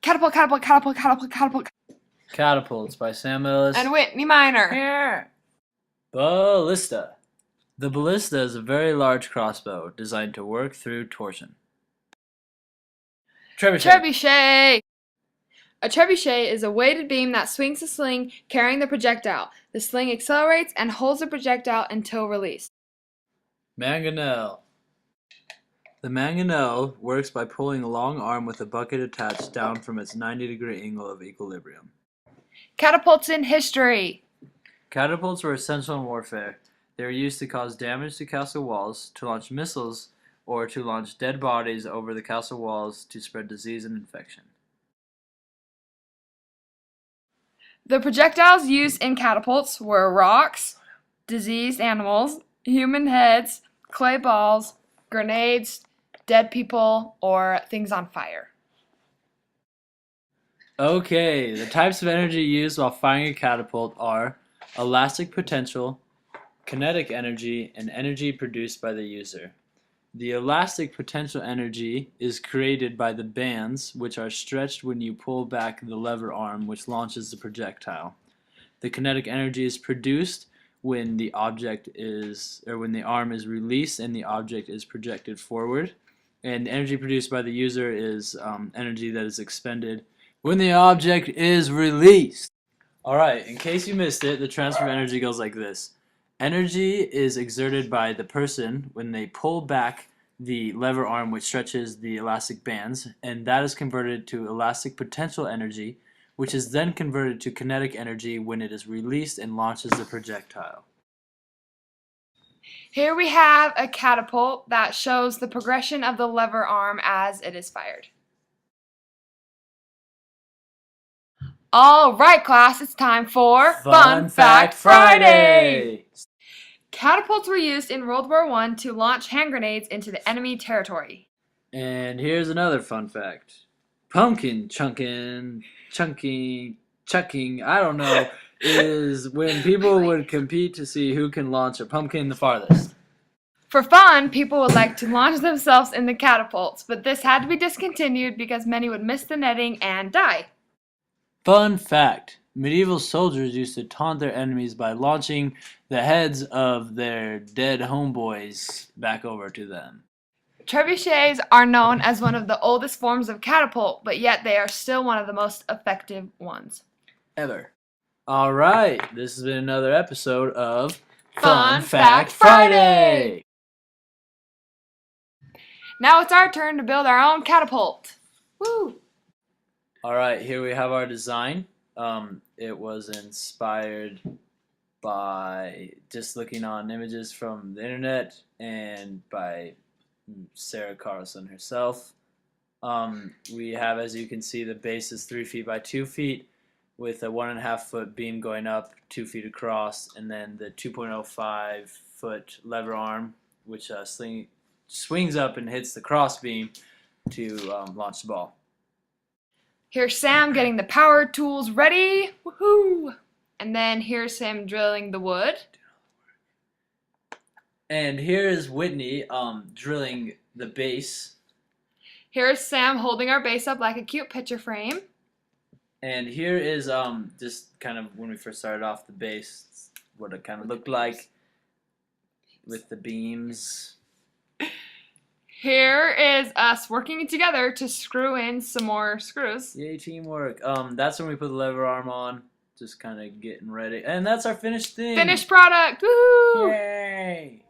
Catapult, catapult, catapult, catapult, catapult. Catapults by Sam Ellis And Whitney Minor. Here. Ballista. The ballista is a very large crossbow designed to work through torsion. Trebuchet. Trebuchet. A trebuchet is a weighted beam that swings the sling carrying the projectile. The sling accelerates and holds the projectile until released. Mangonel. The mangonel works by pulling a long arm with a bucket attached down from its 90-degree angle of equilibrium. Catapults in history. Catapults were essential in warfare. They were used to cause damage to castle walls, to launch missiles, or to launch dead bodies over the castle walls to spread disease and infection. The projectiles used in catapults were rocks, diseased animals, human heads, clay balls, grenades, dead people, or things on fire. Okay, the types of energy used while firing a catapult are elastic potential, kinetic energy, and energy produced by the user. The elastic potential energy is created by the bands, which are stretched when you pull back the lever arm, which launches the projectile. The kinetic energy is produced when the when the arm is released and the object is projected forward. And energy produced by the user is energy that is expended when the object is released. Alright, in case you missed it, the transfer of energy goes like this. Energy is exerted by the person when they pull back the lever arm which stretches the elastic bands, and that is converted to elastic potential energy, which is then converted to kinetic energy when it is released and launches the projectile. Here we have a catapult that shows the progression of the lever arm as it is fired. Alright class, it's time for Fun Fact Friday! Catapults were used in World War I to launch hand grenades into the enemy territory. And here's another fun fact. Pumpkin chucking, I don't know, is when people would compete to see who can launch a pumpkin the farthest. For fun, people would like to launch themselves in the catapults, but this had to be discontinued because many would miss the netting and die. Fun fact. Medieval soldiers used to taunt their enemies by launching the heads of their dead homeboys back over to them. Trebuchets are known as one of the oldest forms of catapult, but yet they are still one of the most effective ones ever. Alright, this has been another episode of Fun Fact Friday! Now it's our turn to build our own catapult. Woo! Alright, here we have our design. It was inspired by just looking on images from the internet and by Sarah Carlson herself. We have, as you can see, the base is 3 feet by 2 feet with a 1.5 foot beam going up 2 feet across, and then the 2.05 foot lever arm which swings up and hits the cross beam to launch the ball. Here's Sam getting the power tools ready. Woohoo! And then here's him drilling the wood. And here is Whitney drilling the base. Here's Sam holding our base up like a cute picture frame. And here is just kind of when we first started off the base, what it kind of looked like with the beams. Here is us working together to screw in some more screws. Yay, teamwork. That's when we put the lever arm on, just kind of getting ready. And that's our finished thing. Finished product. Woohoo! Yay!